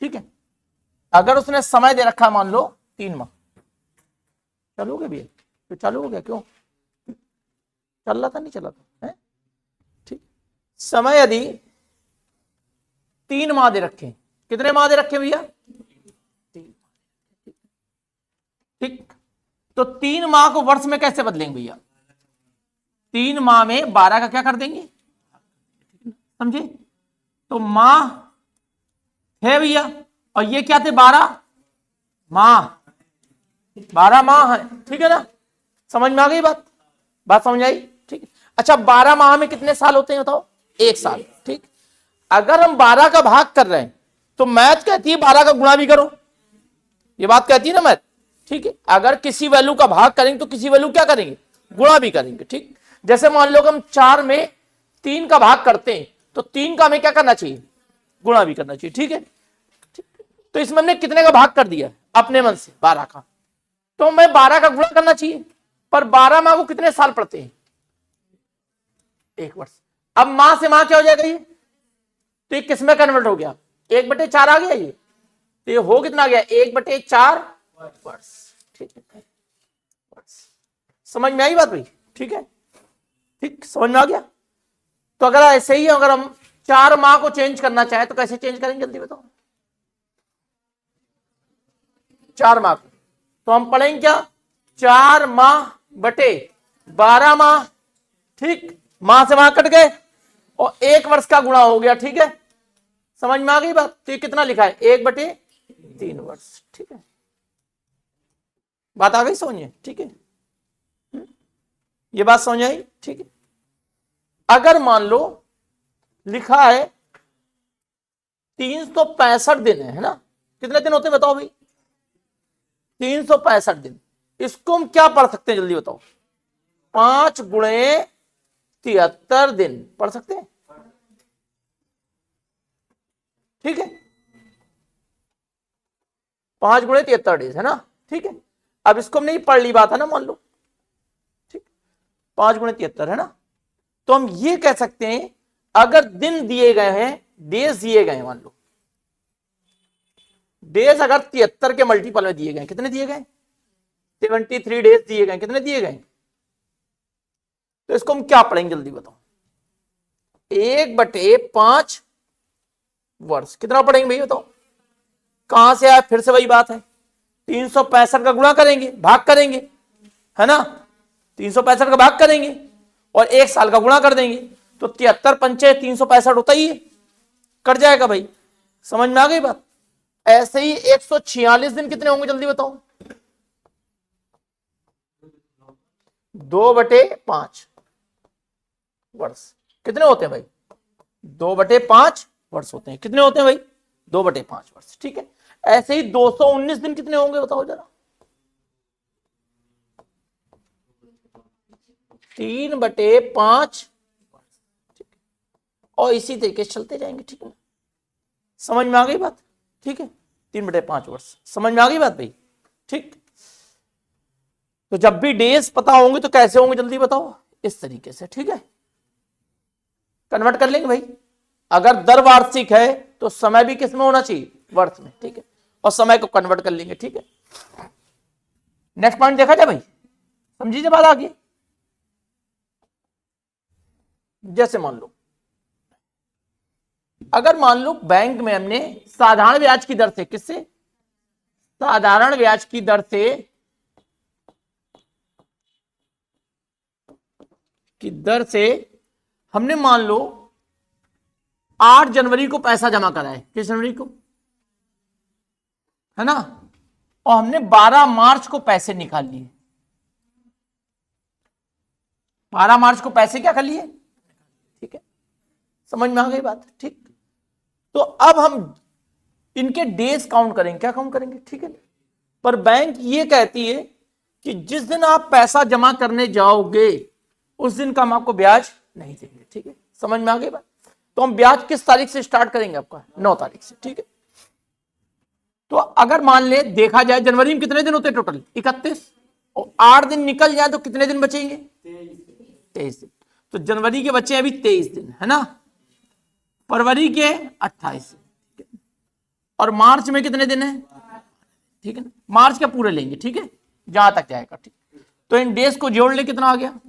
ठीक है। अगर उसने समय दे रखा मान लो 3 माह, चलोगे भैया? तो चालू हो गया, क्यों चल रहा था? नहीं चला था है? ठीक। समय यदि 3 माह दे रखे, कितने माह दे रखे भैया? 3। ठीक। तो 3 माह को वर्ष में कैसे बदलेंगे भैया? 3 माह में 12 का क्या कर देंगे, समझे? तो माह है भैया, और ये क्या थे? 12 माह, 12 माह है, ठीक है ना? समझ में आ गई बात? बात समझ आई? ठीक है। अच्छा, 12 माह में कितने साल होते हैं बताओ? 1 साल। ठीक। अगर हम 12 का भाग कर रहे हैं तो मैथ कहती है 12 का गुणा भी करो, ये बात कहती है ना मैथ। ठीक है। अगर किसी वैल्यू का भाग करेंगे तो किसी वैल्यू क्या करेंगे? गुणा भी करेंगे। ठीक। जैसे मान लो कि हम 4 में 3 का भाग करते हैं तो 3 का हमें क्या करना चाहिए? गुणा भी करना चाहिए। ठीक है। तो इसमें हमने कितने का भाग कर दिया? अपने मन से 12 का, तो हमें 12 का गुणा करना चाहिए। पर 12 माह को कितने साल पड़ते हैं? 1 वर्ष। अब माह से माह क्या हो जाएगा ये? तो ये किस में कन्वर्ट हो गया? 1/4 आ गया ये। तो ये हो कितना गया? 1/4 वर्ष। ठीक है, समझ में आई बात भाई? ठीक है। ठीक, समझ में आ गया? तो अगर ऐसे ही अगर हम 4 माह को चेंज करना चाहे तो कैसे चेंज करेंगे, जल्दी बताओ? 4 माह को तो हम पढ़ेंगे क्या? 4 माह बटे 12 माह। ठीक, माह से माह कट गए और 1 वर्ष का गुणा हो गया। ठीक है, समझ में आ गई बात? तो ये कितना लिखा है? 1/3 वर्ष। ठीक है, बात आ गई समझिए? ठीक है, ये बात समझ आई? ठीक है। अगर मान लो लिखा है 365 दिन है ना? कितने दिन होते हैं बताओ भाई? 365 दिन। इसको हम क्या पढ़ सकते हैं, जल्दी बताओ? 5 गुणे 73 दिन पढ़ सकते हैं। ठीक है, 5 गुणे 73 डेज है ना? ठीक है। अब इसको हमने पढ़ ली बात है ना, मान लो। ठीक, 5 गुणे 73 है ना? तो हम ये कह सकते हैं अगर दिन दिए गए हैं, डेज दिए गए हैं, मान लो डेज अगर 73 के मल्टीपल में दिए गए, कितने दिए गए? 73 डेज दिए गए। कितने दिए गए? तो इसको हम क्या पढ़ेंगे, जल्दी बताओ? 1/5 वर्ष। कितना पढ़ेंगे भाई बताओ? कहां से आया? फिर से वही बात है, 365 का गुणा करेंगे, भाग करेंगे, है ना? 365 का भाग करेंगे और 1 साल का गुणा कर देंगे तो 73 पंचे 365 होता ही है, कट जाएगा भाई। समझ में आ गई बात? ऐसे ही 146 दिन कितने होंगे, जल्दी बताओ? 2/5 वर्ष। कितने होते हैं भाई? 2/5 वर्ष होते हैं। कितने होते हैं भाई? 2/5 वर्ष। ठीक है। ऐसे ही 219 दिन कितने होंगे बताओ जरा? 3/5। और इसी तरीके से चलते जाएंगे। ठीक है, समझ में आ गई बात? ठीक है, 3/5 वर्ष। समझ में आ गई बात भाई? ठीक। तो जब भी डेज पता होंगे तो कैसे होंगे, जल्दी बताओ? इस तरीके से। ठीक है, कन्वर्ट कर लेंगे भाई। अगर दर वार्षिक है तो समय भी किस में होना चाहिए? वर्ष में। ठीक है, और समय को कन्वर्ट कर लेंगे। ठीक है, नेक्स्ट पॉइंट देखा जाए भाई, समझिए बात आगे। जैसे मान लो अगर मान लो बैंक में हमने साधारण ब्याज की दर से, किससे? साधारण ब्याज की दर से हमने मान लो 8 जनवरी को पैसा जमा करा है। किस जनवरी को? है ना? और हमने 12 मार्च को पैसे निकाल लिए। 12 मार्च को पैसे क्या कर लिए? ठीक है, समझ में आ गई बात? ठीक। तो अब हम इनके डेज काउंट करेंगे। क्या काउंट करेंगे? ठीक है, पर बैंक ये कहती है कि जिस दिन आप पैसा जमा करने जाओगे उस दिन का हम आपको ब्याज नहीं देंगे। ठीक है, समझ में आ गई बात? तो हम ब्याज किस तारीख से स्टार्ट करेंगे? आपका 9 तारीख से। ठीक है, तो अगर मान ले देखा जाए जनवरी में कितने दिन होते हैं टोटल? 31, और 8 दिन निकल जाए तो कितने दिन बचेंगे? 23 दिन। तो जनवरी के बचे अभी 23 दिन, है ना? फरवरी के 28 दिन, और मार्च में कितने दिन है, ठीक है ना, मार्च के पूरे लेंगे, ठीक है, जहां तक जाएगा, ठीक। तो इन डेज को जोड़ ले, कितना आ गया,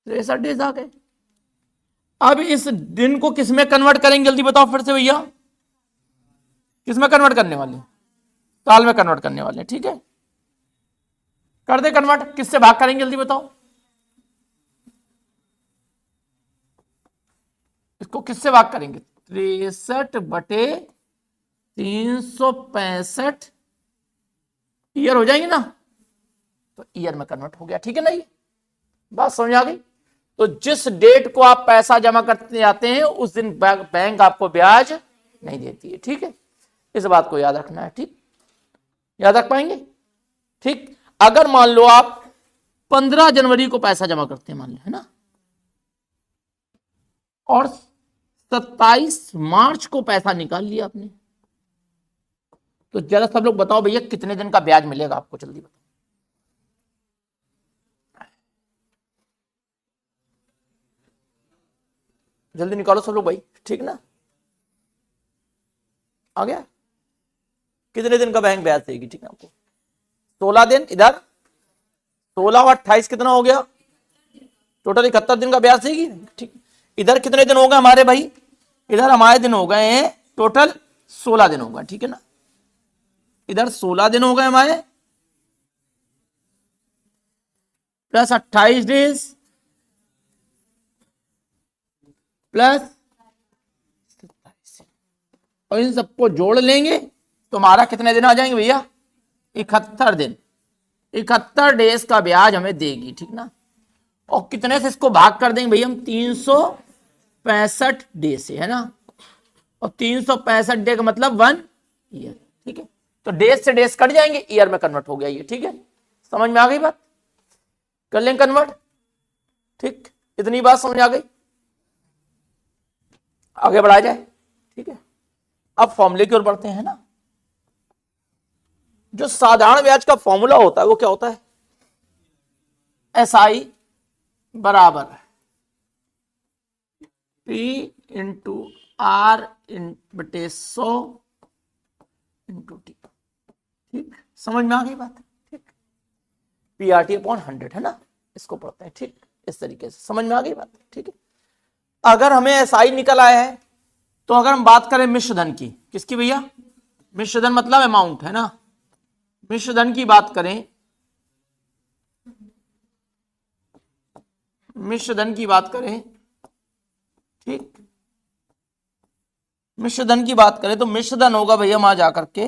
63 डेज आ गए। अब इस दिन को किस में कन्वर्ट करेंगे, जल्दी बताओ फिर से भैया, किस में कन्वर्ट करने वाले, साल में कन्वर्ट करने वाले, ठीक है, कर दे कन्वर्ट, किससे भाग करेंगे जल्दी बताओ, इसको किससे भाग करेंगे, 63/365 ईयर हो जाएंगे ना, तो ईयर में कन्वर्ट हो गया, ठीक है ना, ये बात समझ आ गई। तो जिस डेट को आप पैसा जमा करते जाते हैं उस दिन बैंक आपको ब्याज नहीं देती है, ठीक है, इस बात को याद रखना है, ठीक, याद रख पाएंगे, ठीक। अगर मान लो आप 15 जनवरी को पैसा जमा करते हैं, मान लो, है ना, और 27 मार्च को पैसा निकाल लिया आपने, तो जरा सब लोग बताओ भैया कितने दिन का ब्याज मिलेगा आपको, जल्दी बताओ, जल्दी निकालो सब लोग भाई, ठीक ना, आ गया, कितने दिन का बैंक ब्याज देगी, ठीक है आपको, 16 दिन, इधर 16 और 28 कितना हो गया, टोटल 71 दिन का ब्याज देगी, ठीक। इधर कितने दिन हो गए हमारे भाई, इधर हमारे दिन हो गए हैं टोटल 16 दिन हो गए, ठीक है ना, इधर 16 दिन हो गए हमारे, प्लस 28 डेज प्लस 27, और इन सबको जोड़ लेंगे तो हमारा कितने दिन आ जाएंगे भैया, 71 दिन, 71 डेज का ब्याज हमें देगी, ठीक ना, और कितने से इसको भाग कर देंगे भैया हम, 365 डे से, है ना, और 365 डे का मतलब 1 ईयर, ठीक है, तो डेज से डेज कट जाएंगे, ईयर में कन्वर्ट हो गया ये, ठीक है, समझ में आ गई बात, कर लेंगे कन्वर्ट, ठीक, इतनी बात समझ आ गई, आगे बढ़ाया जाए, ठीक है। अब फॉर्मूले की ओर बढ़ते हैं ना, जो साधारण ब्याज का फॉर्मूला होता है वो क्या होता है, SI बराबर P इंटू R बटे 100 इंटू T, ठीक, समझ में आ गई बात, ठीक, PRT/100 है ना, इसको पढ़ते हैं, ठीक, इस तरीके से समझ में आ गई बात, ठीक है। अगर हमें SI निकल आया है, तो अगर हम बात करें मिश्र धन की, किसकी भैया, मिश्र धन मतलब अमाउंट, है ना, मिश्र धन की बात करें, मिश्र धन की बात करें, ठीक, मिश्र धन की बात करें तो मिश्र धन होगा भैया वहां जाकर के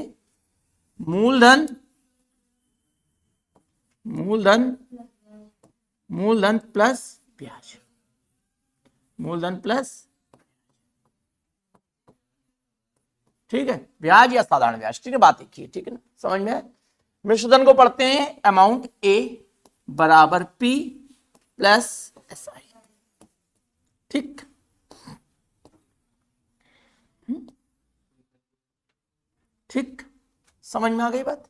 मूलधन, मूलधन, मूलधन प्लस ब्याज, मूलधन प्लस, ठीक है, ब्याज या साधारण ब्याज, ठीक है, बात एक ही है, ठीक है ना, समझ में है। मिश्रधन को पढ़ते हैं अमाउंट ए बराबर पी प्लस SI, ठीक, ठीक, समझ में आ गई बात,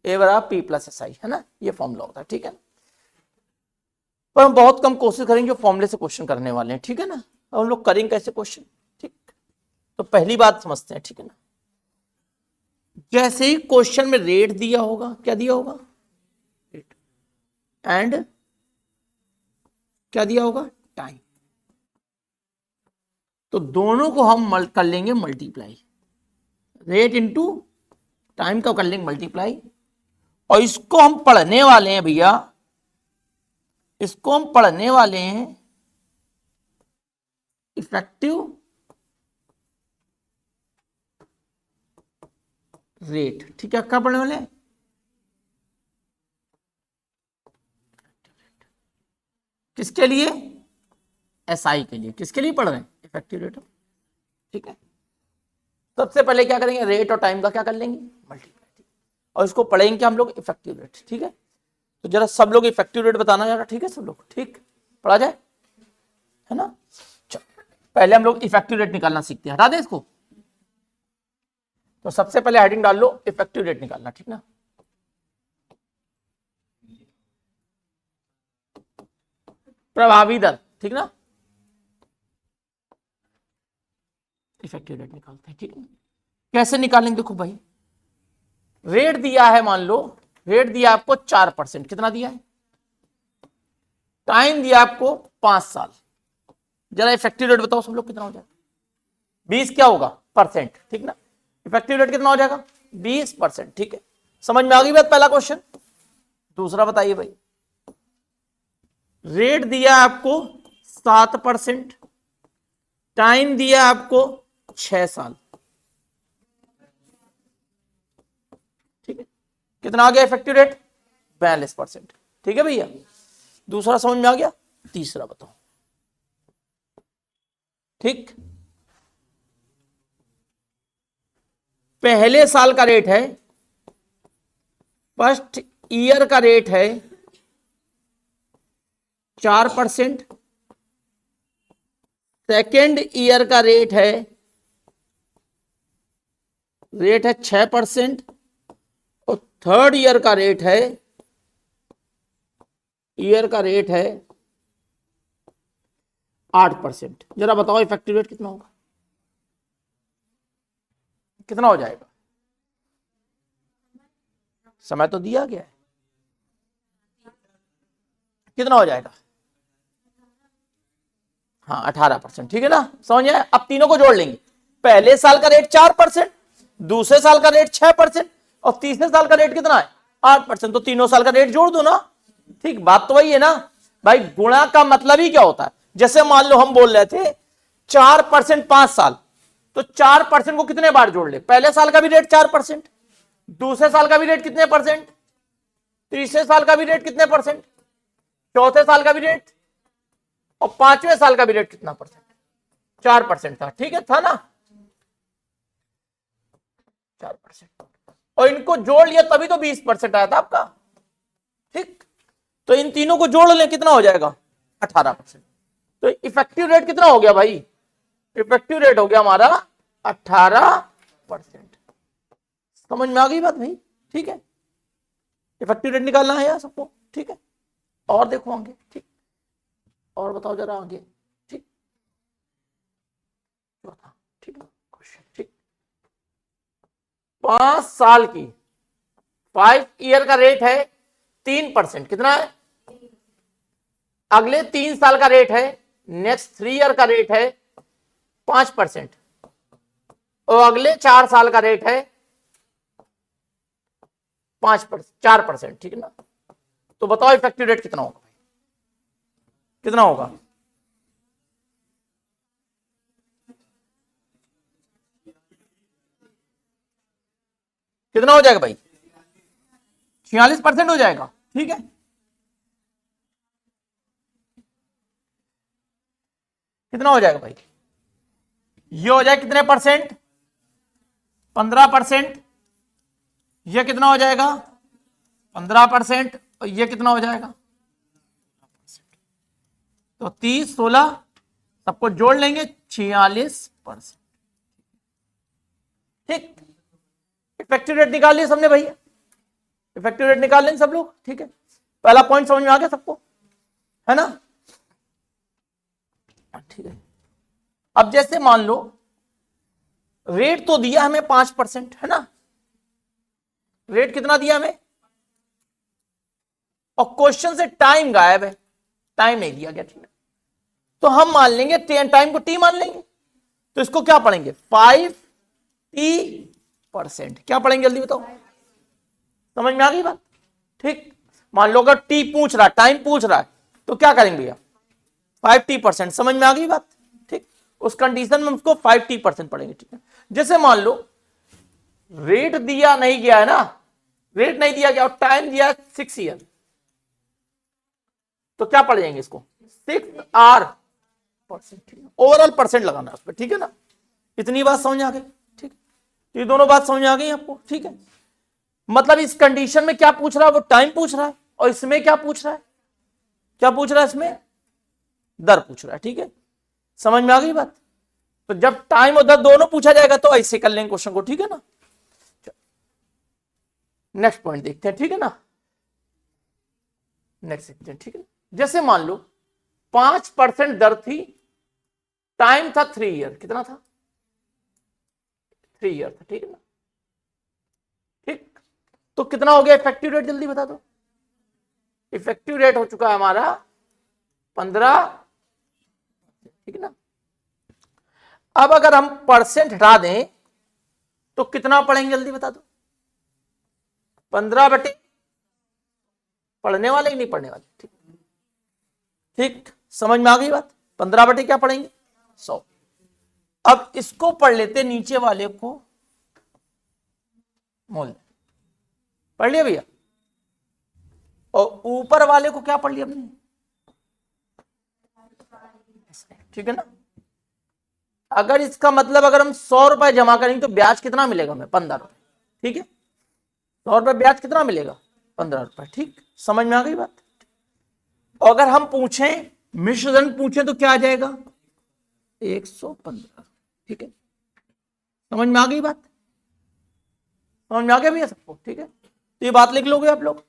ए बराबर पी प्लस SI, है ना, ये फॉर्मूला होता है, ठीक है ना, पर हम बहुत कम कोशिश करेंगे जो फॉर्मूले से क्वेश्चन करने वाले हैं, ठीक है ना, अब हम लोग करेंगे कैसे क्वेश्चन, ठीक, तो पहली बात समझते हैं, ठीक है ना, जैसे ही क्वेश्चन में रेट दिया होगा, क्या दिया होगा, रेट, एंड क्या दिया होगा, टाइम, तो दोनों को हम कर लेंगे मल्टीप्लाई, रेट इंटू टाइम का कर लेंगे मल्टीप्लाई, और इसको हम पढ़ने वाले हैं भैया, इसको हम पढ़ने वाले हैं इफेक्टिव रेट, ठीक है, क्या पढ़ने वाले हैं, किसके लिए, SI के लिए, किसके लिए पढ़ रहे हैं, इफेक्टिव रेट, ठीक है। सबसे पहले क्या करेंगे, रेट और टाइम का क्या कर लेंगे, मल्टीप्लाई, और इसको पढ़ेंगे क्या हम लोग, इफेक्टिव रेट, ठीक है। तो जरा सब लोग इफेक्टिव रेट बताना जरा, ठीक है, सब लोग, ठीक, पढ़ा जाए, है ना, चलो पहले हम लोग इफेक्टिव रेट निकालना सीखते हैं, हटा दें इसको, तो सबसे पहले हेडिंग डाल लो इफेक्टिव रेट निकालना, ठीक ना, प्रभावी दर, ठीक ना, इफेक्टिव रेट निकालते हैं, ठीक है, कैसे निकालेंगे? देखो भाई, रेट दिया है, मान लो रेट दिया आपको 4%, कितना दिया है? टाइम दिया आपको 5 साल। जरा इफेक्टिव रेट बताओ सब लोग, कितना हो जाएगा? 20 क्या होगा? परसेंट, ठीक ना? इफेक्टिव रेट कितना हो जाएगा? 20%, ठीक है। समझ में आ गई बात? पहला क्वेश्चन। दूसरा बताइए भाई, रेट दिया आपको 7%, टाइम दिया आपको 6 साल, ठीक है। कितना आ गया इफेक्टिव रेट? 42%, ठीक है भैया। दूसरा समझ में आ गया? तीसरा बताओ, ठीक। पहले साल का रेट है, फर्स्ट ईयर का रेट है 4%, सेकेंड ईयर का रेट है 6%, और थर्ड ईयर का रेट है 8%। जरा बताओ इफेक्टिव रेट कितना होगा? कितना हो जाएगा? समय तो दिया गया है, कितना हो जाएगा? हाँ 18%, ठीक है ना? समझ आया? अब तीनों को जोड़ लेंगे। पहले साल का रेट 4%, दूसरे साल का रेट 6%, और तीसरे साल का रेट कितना है? 8%। तो तीनों साल का रेट जोड़ दो ना, ठीक। बात तो वही है ना भाई, गुणा का मतलब ही क्या होता है? जैसे मान लो हम बोल रहे थे 4% 5 साल, तो 4% को कितने बार जोड़ ले? पहले साल का भी रेट 4%, दूसरे साल का भी रेट कितने परसेंट, तीसरे साल का भी रेट कितने परसेंट, चौथे साल का भी रेट, और पांचवें साल का भी रेट कितना परसेंट? 4% था, ठीक है, था ना? 4%, और इनको जोड़ लिया तभी तो 20% आया था आपका, ठीक। तो इन तीनों को जोड़ लें, कितना हो जाएगा? 18%। तो इफेक्टिव रेट कितना हो गया भाई? इफेक्टिव रेट हो गया हमारा 18%। समझ में आ गई बात भाई? ठीक है, इफेक्टिव रेट निकालना है यार सबको, ठीक है। और देखो आगे, ठीक। और बताओ जरा आगे, ठीक। चौथा, ठीक है क्वेश्चन, ठीक। 5 साल की 5 ईयर का रेट है 3%, कितना है? अगले 3 साल का रेट है, नेक्स्ट 3 ईयर का रेट है 5%, और अगले 4 साल का रेट है 4%, ठीक है ना? तो बताओ इफेक्टिव रेट कितना होगा? कितना होगा? कितना हो जाएगा भाई? 46% हो जाएगा, ठीक है। कितना हो जाएगा भाई? ये हो जाए कितने परसेंट? 15%। ये कितना हो जाएगा? 15%। और ये कितना हो जाएगा? तो 30 16 सबको जोड़ लेंगे, 46%, ठीक। इफेक्टिव रेट निकाल लिया सबने भैया? इफेक्टिव रेट निकाल लेंगे सब लोग, ठीक है। पहला पॉइंट समझ में आ गया सबको, है ना? ठीक है। अब जैसे मान लो रेट तो दिया हमें 5%, है ना? रेट कितना दिया हमें? और क्वेश्चन से टाइम गायब है, टाइम नहीं दिया गया, ठीक है। तो हम मान लेंगे टाइम को टी मान लेंगे। तो इसको क्या पढ़ेंगे? 5t%। क्या पढ़ेंगे जल्दी बताओ? समझ में आ गई बात? ठीक। मान लो अगर टी पूछ रहा है, टाइम पूछ रहा है, तो क्या करेंगे भैया? 5t%। समझ में आ गई बात? ठीक। उस कंडीशन में उसको 5t% पढ़ेंगे, ठीक है। जैसे मान लो रेट दिया नहीं गया है ना, रेट नहीं दिया गया और टाइम दिया 6 ईयर, तो क्या पढ़ जाएंगे इसको? 6r%। ओवरऑल परसेंट लगाना है उस पर, ठीक है ना? इतनी बात समझ आ गई, ठीक। ये दोनों बात समझ आ गई आपको, ठीक है। मतलब इस कंडीशन में क्या पूछ रहा है? वो टाइम पूछ रहा है, और इसमें क्या पूछ रहा है? क्या पूछ रहा है इसमें? दर पूछ रहा है, ठीक है। समझ में आ गई बात? तो जब टाइम और दर दोनों पूछा जाएगा तो ऐसे कर लेंगे क्वेश्चन को, ठीक है ना? नेक्स्ट पॉइंट देखते हैं, ठीक है ना? नेक्स्ट देखते हैं, ठीक है। जैसे मान लो 5% दर थी, टाइम था 3 ईयर, कितना था? 3 ईयर था, ठीक है ना। ठीक, तो कितना हो गया इफेक्टिव रेट, जल्दी बता दो। इफेक्टिव रेट हो चुका है हमारा 15, ठीक है ना। अब अगर हम परसेंट हटा दें तो कितना पढ़ेंगे, जल्दी बता दो। 15 बटे, पढ़ने वाले ही नहीं पढ़ने वाले, ठीक ठीक, समझ में आ गई बात। 15 बटे क्या पढ़ेंगे, 100। अब इसको पढ़ लेते नीचे वाले को, मूल्य पढ़ लिया भैया, और ऊपर वाले को क्या पढ़ लिया हमने, ठीक है ना। अगर इसका मतलब अगर हम 100 रुपए जमा करेंगे तो ब्याज कितना मिलेगा हमें, 15 रुपए, ठीक है। 100 रुपए ब्याज कितना मिलेगा, 15 रुपए, ठीक, समझ में आ गई बात। और अगर हम पूछें मिश्रधन पूछें तो क्या आ जाएगा, 115, ठीक है। समझ में आ गई बात, समझ में आ गया भैया सबको, ठीक है। तो ये बात लिख लोगे आप लोग,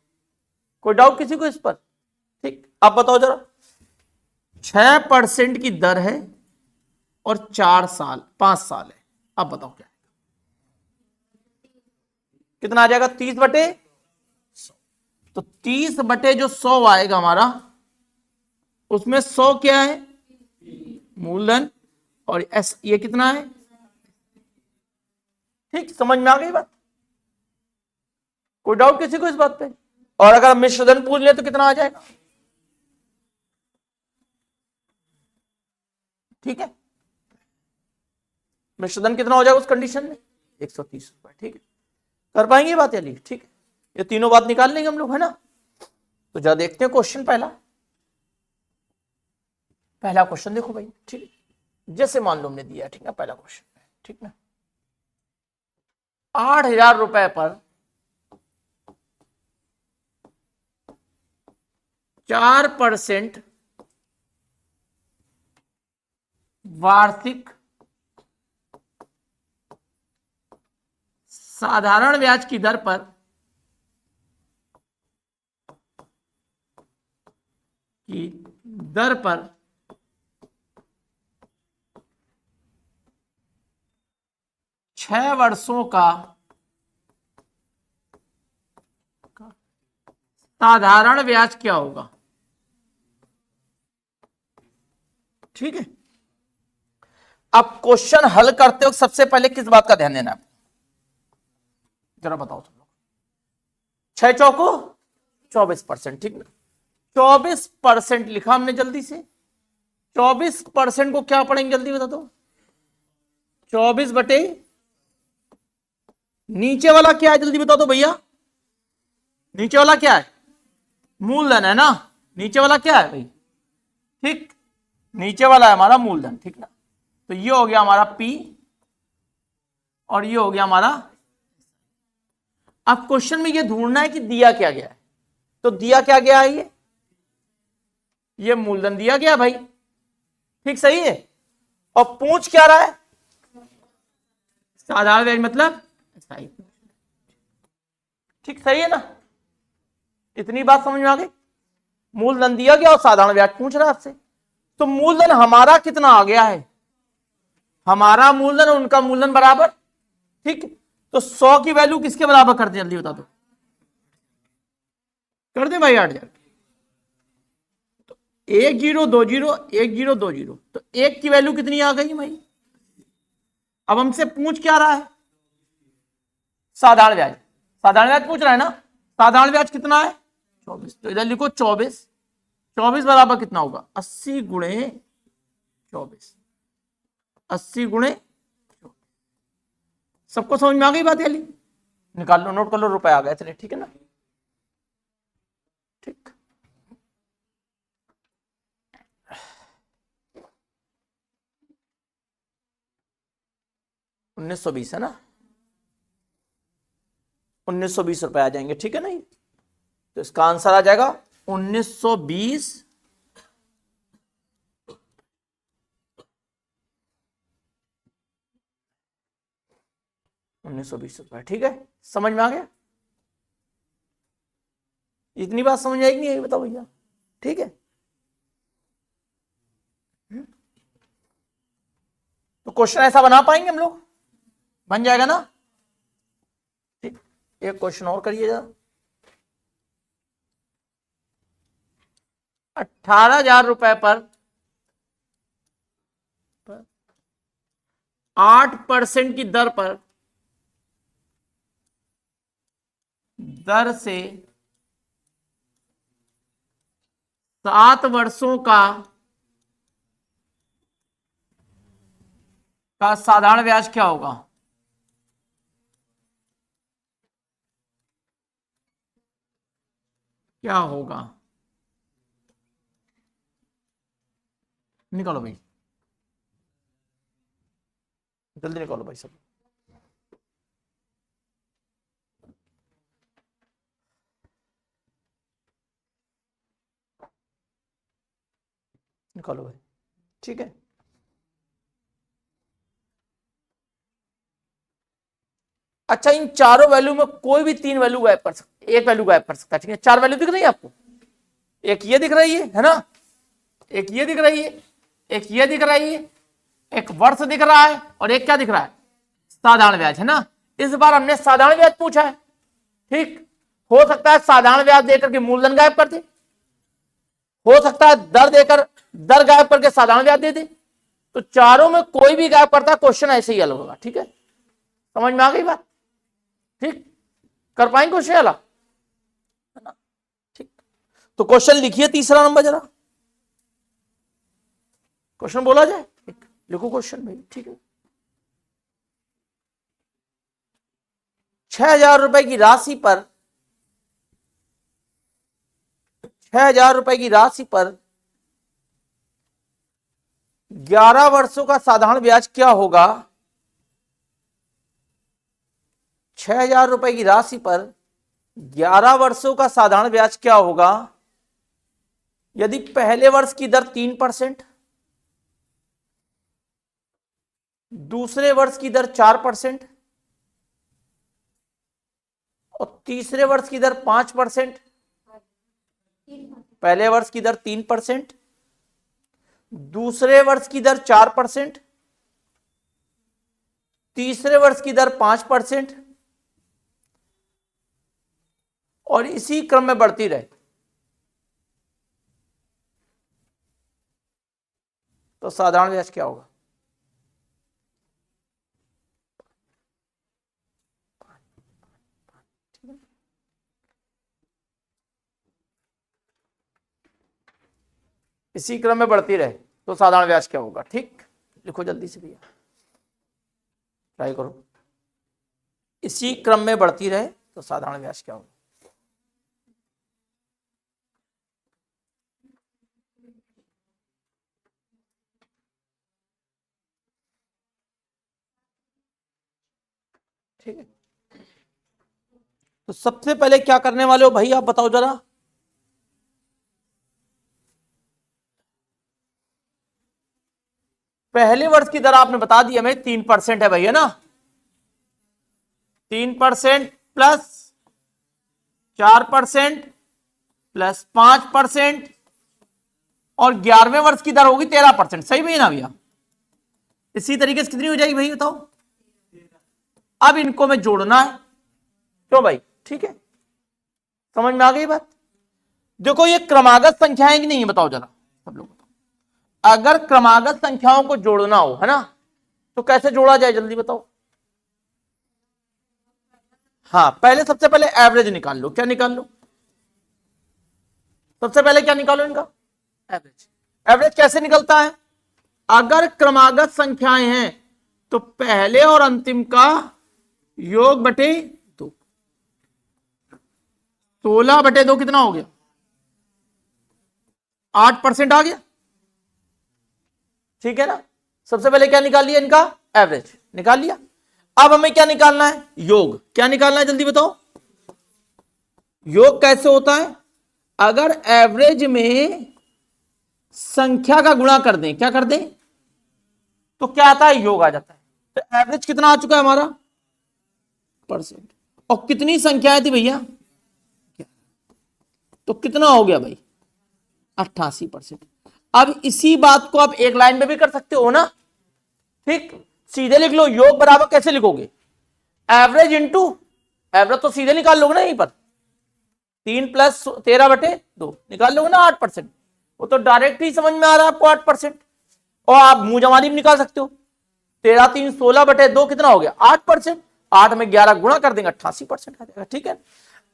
कोई डाउट किसी को इस पर, ठीक। आप बताओ जरा, 6% की दर है और 5 साल है, अब बताओ क्या है, कितना आ जाएगा, 30 बटे 100। तो 30 बटे जो 100 आएगा हमारा, उसमें 100 क्या है, मूलधन, और ये कितना है, ठीक, समझ में आ गई बात, कोई डाउट किसी को इस बात पे। और अगर मिश्रधन पूछ ले तो कितना आ जाएगा, ठीक है। मिश्रधन कितना हो जाएगा उस कंडीशन में, 130 रुपए, ठीक है। कर पाएंगे ये बात, यानी ठीक है, ये तीनों बात निकाल लेंगे हम लोग, है ना। तो जा देखते हैं क्वेश्चन पहला क्वेश्चन देखो भाई, ठीक है। जैसे मान लो हमने दिया, ठीक है, पहला क्वेश्चन, ठीक ना। 8,000 रुपए पर 4% वार्षिक साधारण ब्याज की दर पर 6 वर्षों का साधारण ब्याज क्या होगा, ठीक है। अब क्वेश्चन हल करते वक्त सबसे पहले किस बात का ध्यान देना है, जरा बताओ तुम लोग। 6 चौको 24%, ठीक ना। 24% लिखा हमने जल्दी से, 24% को क्या पढ़ेंगे, जल्दी बता दो। 24 बटे, नीचे वाला क्या है, जल्दी बता दो भैया। नीचे वाला क्या है, मूलधन है ना। नीचे वाला क्या है भाई, ठीक, नीचे वाला है हमारा मूलधन, ठीक ना। तो ये हो गया हमारा P और ये हो गया हमारा। अब क्वेश्चन में ये ढूंढना है कि दिया क्या गया है, तो दिया क्या गया है, ये मूलधन दिया गया भाई, ठीक, सही है। और पूछ क्या रहा है, साधारण ब्याज मतलब सही, ठीक, सही है ना। इतनी बात समझ में आ गई। मूलधन दिया गया और साधारण ब्याज पूछ रहा है आपसे, तो मूलधन हमारा कितना आ गया है, हमारा मूलधन और उनका मूलधन बराबर, ठीक। तो 100 की वैल्यू किसके बराबर कर दे, जल्दी बता दो, कर दे भाई 8,000। तो 1 0 2 0 1 0 2 0, तो 1 की वैल्यू कितनी आ गई भाई। अब हमसे पूछ क्या रहा है, साधारण ब्याज, साधारण ब्याज पूछ रहा है ना। साधारण ब्याज कितना है 24, तो इधर लिखो 24 बराबर कितना होगा, 80 गुणे 24, 80 गुणे 24। सबको समझ में आ गई बात, याली निकाल लो, नोट कर लो, रुपए आ गए, चलिए ठीक है ना, ठीक। $1920 है ना, 1920 रुपए आ जाएंगे, ठीक है ना। तो इसका आंसर आ जाएगा 1920 रुपए, ठीक है। समझ में आ गया, इतनी बात समझ आएगी नहीं, बताओ भैया, ठीक है। तो क्वेश्चन ऐसा बना पाएंगे हम लोग, बन जाएगा ना। ठीक, एक क्वेश्चन और करिए जरा। 18,000 रुपए पर 8% की दर से 7 वर्षों का साधारण ब्याज क्या होगा? क्या होगा? निकालो भाई, जल्दी निकालो भाई सब। निकालो भाई, ठीक है। अच्छा, इन चारों वैल्यू में कोई भी 3 वैल्यू गायब कर सकता, एक वैल्यू गायब कर सकता है, ठीक है। 4 वैल्यू दिख रही है आपको, एक ये दिख रही है ना, एक ये दिख रही है, एक ये दिख रही है, एक वर्ष दिख रहा है, और एक क्या दिख रहा है? साधारण ब्याज, है ना। इस बार हमने साधारण ब्याज पूछा है, ठीक। हो सकता है साधारण ब्याज देकर के मूलधन गायब कर दे, हो सकता है दर देकर दर गायब करके साधारण ब्याज दे दे। तो चारों में कोई भी गायब करता है, क्वेश्चन ऐसे ही हल होगा, ठीक है। समझ में आ गई बात? ठीक, कर पाएंगे क्वेश्चन वाला, है ना। ठीक, तो क्वेश्चन लिखिए तीसरा नंबर जरा, क्वेश्चन बोला जाए, लिखो क्वेश्चन भाई, ठीक है। 6,000 रुपए की राशि पर 6,000 रुपए की राशि पर 11 वर्षों का साधारण ब्याज क्या होगा? 6,000 रुपए की राशि पर 11 वर्षों का साधारण ब्याज क्या होगा यदि पहले वर्ष की दर 3%, दूसरे वर्ष की दर 4% और तीसरे वर्ष की दर 5%। पहले वर्ष की दर 3%, दूसरे वर्ष की दर 4%, तीसरे वर्ष की दर 5% और इसी क्रम में बढ़ती रहे, तो साधारण ब्याज क्या होगा? इसी क्रम में बढ़ती रहे तो साधारण ब्याज क्या होगा? ठीक, लिखो जल्दी से भैया, ट्राई करो। इसी क्रम में बढ़ती रहे तो साधारण ब्याज क्या होगा? ठीक है, तो सबसे पहले क्या करने वाले हो भाई, आप बताओ जरा। पहले वर्ष की दर आपने बता दी हमें 3% है भैया ना, 3% प्लस 4% प्लस 5% और 11वें वर्ष की दर होगी 13%, सही भैया ना भैया? इसी तरीके से कितनी हो जाएगी भाई बताओ? अब इनको में जोड़ना है, क्यों भाई? ठीक है, समझ में आ गई बात? देखो ये क्रमागत संख्याएं कि नहीं है, बताओ जरा सब लोग बताओ। अगर क्रमागत संख्याओं को जोड़ना हो, है ना, तो कैसे जोड़ा जाए जल्दी बताओ। हाँ, पहले सबसे पहले एवरेज निकाल लो। क्या निकाल लो? सबसे पहले क्या निकालो इनका? एवरेज। एवरेज कैसे निकलता है? अगर क्रमागत संख्याएं हैं तो पहले और अंतिम का योग बटे 2। 16/2 कितना हो गया? 8% आ गया, ठीक है ना। सबसे पहले क्या निकाल लिया? इनका एवरेज निकाल लिया। अब हमें क्या निकालना है? योग। क्या निकालना है जल्दी बताओ। योग कैसे होता है? अगर एवरेज में संख्या का गुणा कर दें, क्या कर दें, तो क्या आता है? योग आ जाता है। तो एवरेज कितना आ चुका है हमारा? परसेंट। और कितनी संख्याएं थी भैया? तो कितना हो गया भाई? 88%। अब इसी बात को आप एक लाइन में भी कर सकते हो ना, ठीक। सीधे लिख लो, योग बराबर कैसे लिखोगे, एवरेज इंटू एवरेज, तो सीधे निकाल लोगे ना यहीं पर, 3 + 13/2 निकाल लोगे ना 8%, वो तो डायरेक्ट ही समझ में आ रहा है आपको 8%। और आप मुंह जमानी भी निकाल सकते हो, 13 3 16/2 कितना हो गया 8%, 8 में 11 गुणा कर देंगे 88% आ जाएगा। ठीक है,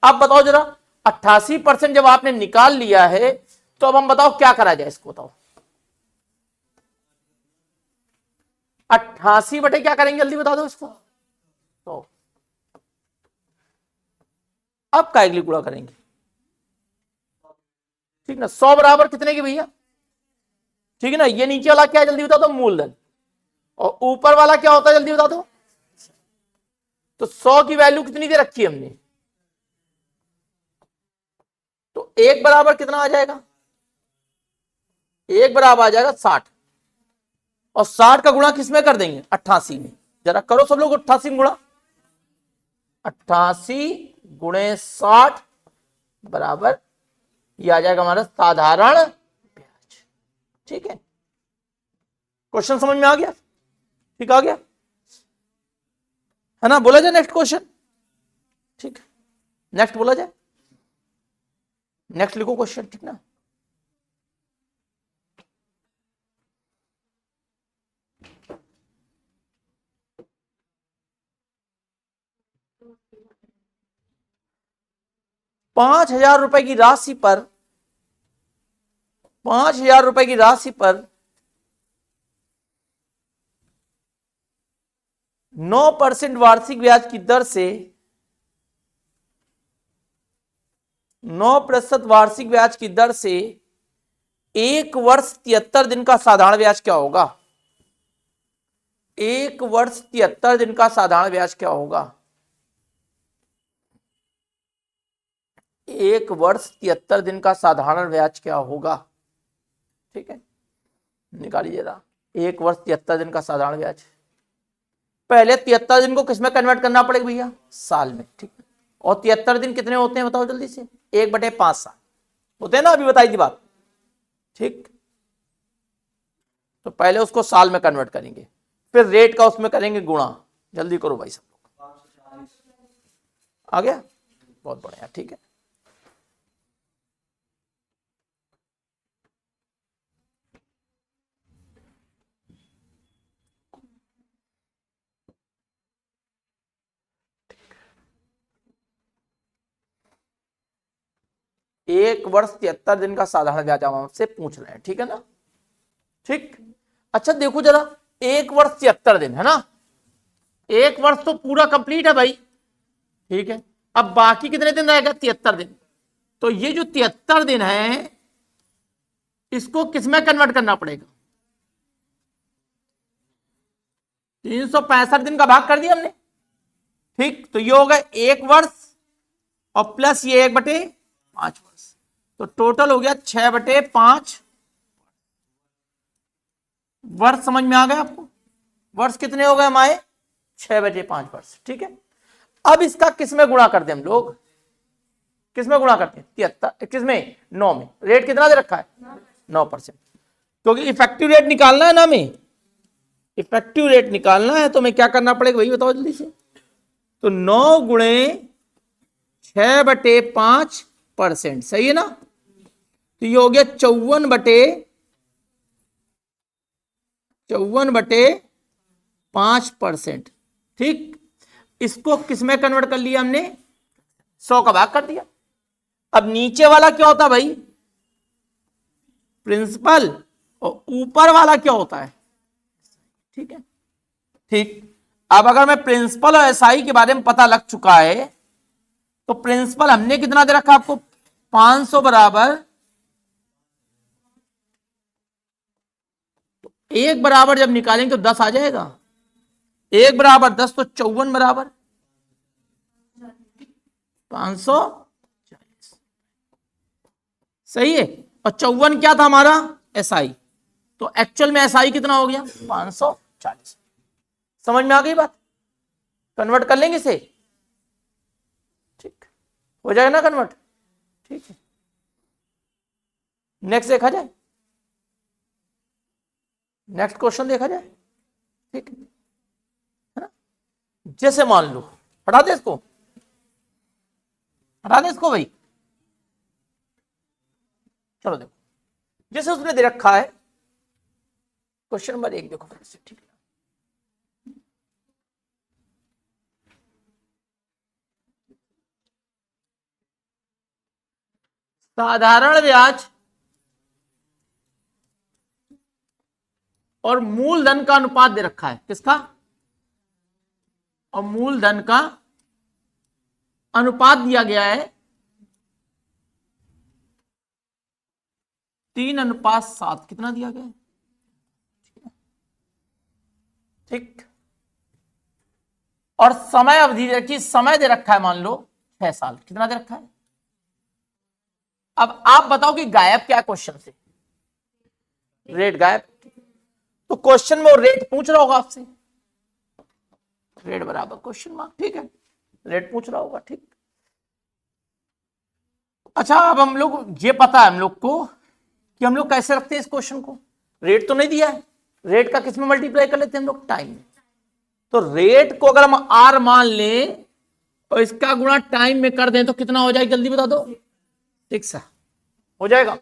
अब बताओ जरा 88% जब आपने निकाल लिया है तो अब हम बताओ क्या करा जाए इसको, बताओ 88 बटे क्या करेंगे जल्दी बता दो इसको, तो अब काय के लिए गुणा करेंगे, ठीक ना, 100 बराबर कितने की भैया, ठीक है ना, ये नीचे वाला क्या है जल्दी बता दो, मूलधन, और ऊपर वाला क्या होता है जल्दी बता दो, तो 100 की वैल्यू कितनी दे रखी है हमने, तो 1 बराबर कितना आ जाएगा, 1 बराबर आ जाएगा 60, और 60 का गुणा किसमें कर देंगे 88 में, जरा करो सब लोग 88 में गुणा, 88 × 60 बराबर ये आ जाएगा हमारा साधारण ब्याज। ठीक है, क्वेश्चन समझ में आ गया, ठीक आ गया है ना, बोला जाए नेक्स्ट क्वेश्चन, ठीक है नेक्स्ट बोला जाए, नेक्स्ट लिखो क्वेश्चन, ठीक ना, ₹5000 की राशि पर 5000 की राशि पर 9% वार्षिक ब्याज की दर से 9% वार्षिक ब्याज की दर से 1 वर्ष 73 दिन का साधारण ब्याज क्या होगा, 1 वर्ष 73 दिन का साधारण ब्याज क्या होगा, 1 वर्ष 73 दिन का साधारण ब्याज क्या होगा, ठीक है निकालिए जरा, 1 वर्ष 73 दिन का साधारण ब्याज, पहले 73 दिन को किसमें कन्वर्ट करना पड़ेगा भैया, साल में, ठीक है, और 73 दिन कितने होते हैं बताओ जल्दी से, 1/5 साल होते हैं ना, अभी बताई थी बात, ठीक, तो पहले उसको साल में कन्वर्ट करेंगे, फिर रेट का उसमें करेंगे गुणा, जल्दी करो भाई सब लोग, आ गया, बहुत बढ़िया, ठीक है, एक वर्ष 73 दिन का साधारण ब्याज हम आपसे पूछ रहे हैं, ठीक है ना, ठीक, अच्छा देखो जरा 1 वर्ष 73 दिन है ना, 1 वर्ष तो पूरा कंप्लीट है भाई, ठीक है, अब बाकी कितने दिन रहेगा 73 दिन, तो ये जो 73 दिन है इसको किसमें कन्वर्ट करना पड़ेगा, 365 दिन का भाग कर दिया हमने, ठीक, तो ये होगा 1 वर्ष और प्लस ये 1/5 वर्ष, तो टोटल हो गया 6/5 वर्ष, समझ में आ गया आपको, वर्ष कितने हो गए हमारे 6/5 वर्ष, ठीक है, अब इसका किसमें गुणा करते हैं हम लोग, किसमें गुणा करते हैं 73, किसमें 9 में, रेट कितना दे रखा है 9%, क्योंकि इफेक्टिव रेट निकालना है ना, हमें इफेक्टिव रेट निकालना है, तो मैं क्या करना पड़ेगा वही बताओ जल्दी से, तो 9 × 6/5%, सही है ना, तो ये हो गया 54/5%, ठीक, इसको किसमें कन्वर्ट कर लिया हमने 100 का भाग कर दिया, अब नीचे वाला क्या होता है भाई प्रिंसिपल, और ऊपर वाला क्या होता है, ठीक है, ठीक, अब अगर मैं प्रिंसिपल और एसआई के बारे में पता लग चुका है, तो प्रिंसिपल हमने कितना दे रखा आपको 500 बराबर, 1 बराबर जब निकालेंगे तो 10 आ जाएगा, 1 बराबर 10 तो 54 बराबर 540, सही है, और 54 क्या था हमारा एसआई, तो एक्चुअल में एसआई कितना हो गया 540, समझ में आ गई बात, कन्वर्ट कर लेंगे इसे, ठीक हो जाएगा ना कन्वर्ट, ठीक है, नेक्स्ट देखा जाए, नेक्स्ट क्वेश्चन देखा जाए, ठीक है, जैसे मान लो, हटा दे इसको, हटा दे इसको भाई। चलो देखो, जैसे उसने दे रखा है क्वेश्चन नंबर 1, देखो फिर से, ठीक है। साधारण ब्याज और मूलधन का अनुपात दे रखा है, किसका? और मूलधन का अनुपात दिया गया है 3:7। कितना दिया गया है? ठीक। और समय अवधि रखी, समय दे रखा है मान लो 6 साल। कितना दे रखा है? अब आप बताओ कि गायब क्या है क्वेश्चन से? रेट गायब। तो क्वेश्चन में वो रेट पूछ रहा होगा आपसे, रेट बराबर क्वेश्चन मार्क, ठीक है, रेट पूछ रहा होगा, ठीक। अच्छा, अब हम लोग ये पता है हम लोग को कि हम लोग कैसे रखते हैं इस क्वेश्चन को। रेट तो नहीं दिया है, रेट का किस में मल्टीप्लाई कर लेते हैं हम लोग? टाइम में। तो रेट को अगर हम आर मान लें और इसका गुणा टाइम में कर दें तो कितना हो जाएगा? जल्दी बता दो। 6 हो जाएगा,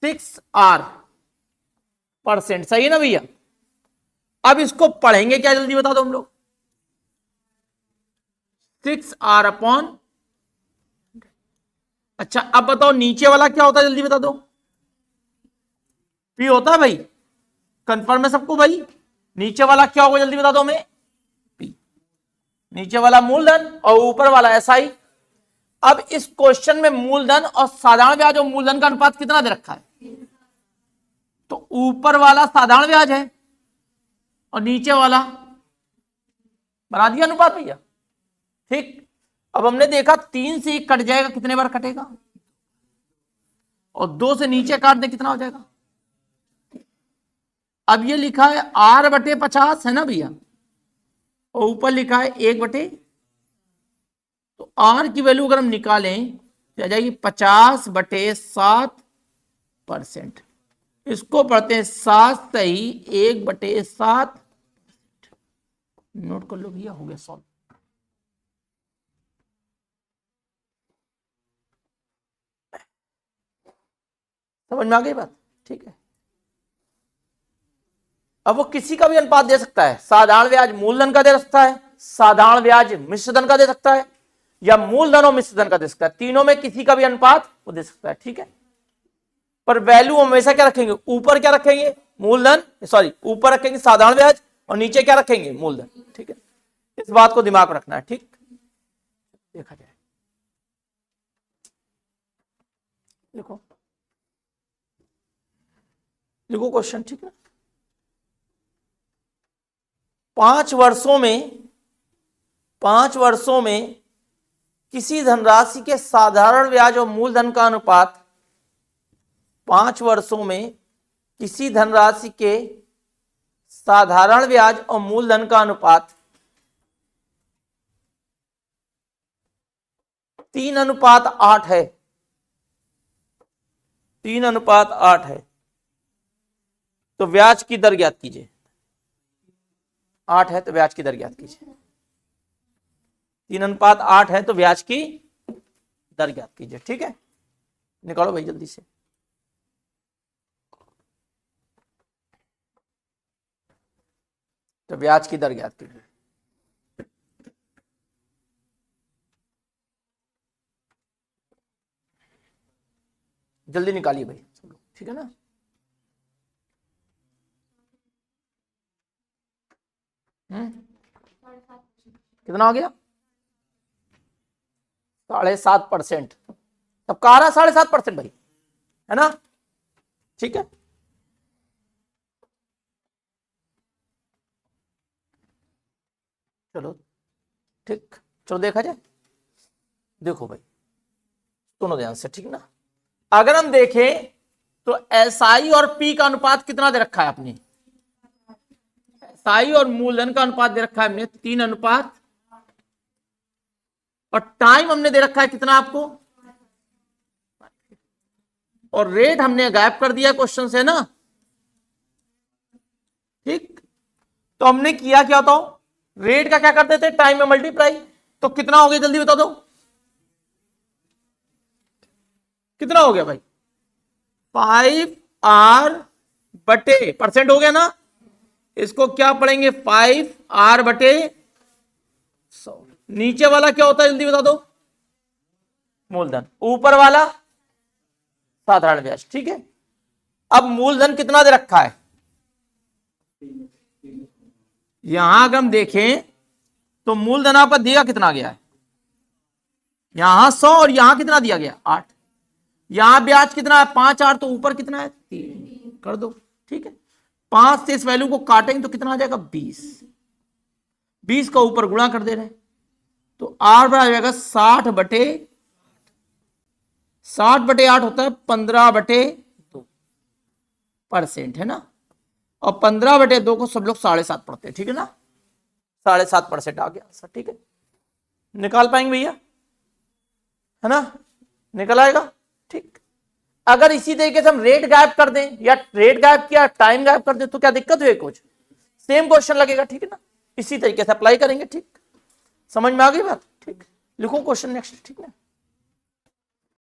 6R%। सही है ना भैया? अब इसको पढ़ेंगे क्या, जल्दी बता दो हम लोग। 6R/। अच्छा, अब बताओ नीचे वाला क्या होता है, जल्दी बता दो। P होता है भाई, कंफर्म है सबको भाई? नीचे वाला क्या होगा, जल्दी बता दो हमें। P। नीचे वाला मूलधन और ऊपर वाला SI। अब इस क्वेश्चन में मूलधन और साधारण ब्याज और मूलधन का अनुपात कितना दे रखा है? तो ऊपर वाला साधारण ब्याज है और नीचे वाला बना दिया अनुपात भैया, ठीक। अब हमने देखा 3 से 1 कट जाएगा, कितने बार कटेगा? और 2 से नीचे काट दे, कितना हो जाएगा? अब ये लिखा है R/50 है ना भैया, और ऊपर लिखा है 1/, तो R की वैल्यू अगर हम निकालें तो आ जाएगी 50/7%। इसको पढ़ते हैं 7 सही 1/7। नोट कर लो भैया, हो गया सॉल्व। समझ में आ गई बात? ठीक है। अब वो किसी का भी अनुपात दे सकता है, साधारण ब्याज मूलधन का दे सकता है, साधारण ब्याज मिश्रधन का दे सकता है, या मूलधन और मिश्रधन का दे सकता है। तीनों में किसी का भी अनुपात वो दे सकता है, ठीक है। पर वैल्यू हमेशा क्या रखेंगे? ऊपर क्या रखेंगे? मूलधन, सॉरी, ऊपर रखेंगे साधारण ब्याज और नीचे क्या रखेंगे? मूलधन, ठीक है। इस बात को दिमाग में रखना है, ठीक। देखा जाए, देखो देखो क्वेश्चन, ठीक है। 5 वर्षों में किसी धनराशि के साधारण ब्याज और मूलधन का अनुपात, 5 वर्षों में किसी धनराशि के साधारण ब्याज और मूलधन का अनुपात 3:8 है। 3:8 है। तो ब्याज की दर ज्ञात कीजिए। 8 है तो ब्याज की दर ज्ञात कीजिए। 3:8 है तो ब्याज की दर ज्ञात कीजिए, ठीक है। निकालो भाई जल्दी से। तो ब्याज की दर ज्ञात कीजिए। जल्दी निकालिए भाई, ठीक है ना। कितना हो गया? 7.5%। तब कह रहा है 7.5% भाई, है ना, ठीक है। चलो ठीक, चलो देखा जाए। देखो भाई, दोनों ध्यान से, ठीक ना। अगर हम देखें तो SI और P का अनुपात कितना दे रखा है आपने? SI और मूलधन का अनुपात दे रखा है हमने 3:, और टाइम हमने दे रखा है कितना आपको? और रेट हमने गायब कर दिया क्वेश्चन से ना, ठीक। तो हमने किया क्या? तो रेट का क्या कर देते हैं, टाइम में मल्टीप्लाई। तो कितना हो गया जल्दी बता दो, कितना हो गया भाई, 5R बटे परसेंट हो गया ना, इसको क्या पढ़ेंगे 5R बटे 100। नीचे वाला क्या होता है जल्दी बता दो, मूलधन, ऊपर वाला साधारण ब्याज। ठीक है, अब मूलधन कितना दे रखा है, यहां अगर हम देखें तो मूलधन आपका दिया कितना गया है, यहां 100 और यहां कितना दिया गया 8, यहां ब्याज कितना है 5R, तो ऊपर कितना है 3 कर दो। ठीक है, 5 से इस वैल्यू को काटेंगे तो कितना आ जाएगा 20 का ऊपर गुणा कर दे रहे हैं, तो R बराबर आ जाएगा 60/8 होता है 15/2% है ना, और 15/2 को सब लोग 7.5 पढ़ते हैं। ठीक है ना, 7.5% आ गया सर। ठीक है, निकाल पाएंगे भैया, है ना, निकल आएगा। ठीक, अगर इसी तरीके से हम रेट गायब कर दें, या रेट गायब किया टाइम गायब कर दें, तो क्या दिक्कत हुई, कुछ सेम क्वेश्चन लगेगा। ठीक है ना, इसी तरीके से अप्लाई करेंगे। ठीक, समझ में आ गई बात। ठीक, लिखो क्वेश्चन नेक्स्ट। ठीक है।